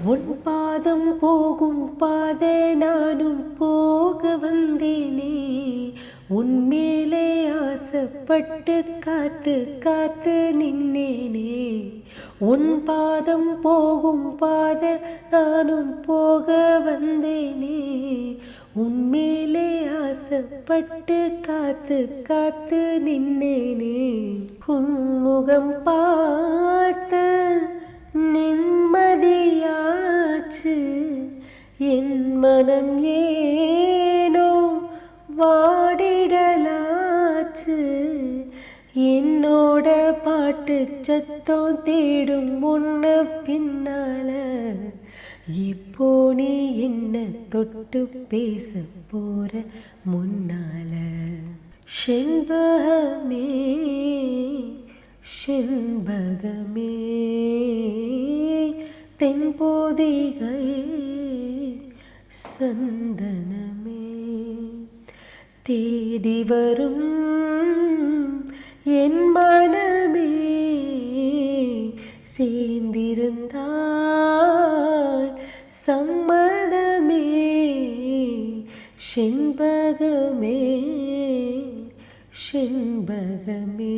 உன் பாதம் போகும் பாதை நானும் போக வந்தேனே, உன் மேலே ஆசைப்பட்டு காத்து காத்து நின்னேனே. உன் பாதம் போகும் பாதை நானும் போக வந்தேனே, உன் மேலே ஆசைப்பட்டு காத்து காத்து நின்னேனே. உன் முகம் பார்த்து நிம்மதியாச்சு, என் மனம் ஏனோ வாடிடலாச்சு. என்னோட பாட்டு சத்தம் தேடும் முன்ன பின்னால, இப்போ நீ என்ன தொட்டு பேச போற முன்னால. செண்பகமே செண்பகமே தென்போதிகை சந்தனமே, தேடி வரும் என் மனமே, சேர்ந்திருந்தால் சம்மதமே. செண்பகமே செண்பகமே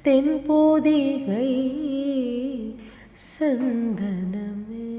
தென்போதிகை சந்தனமே.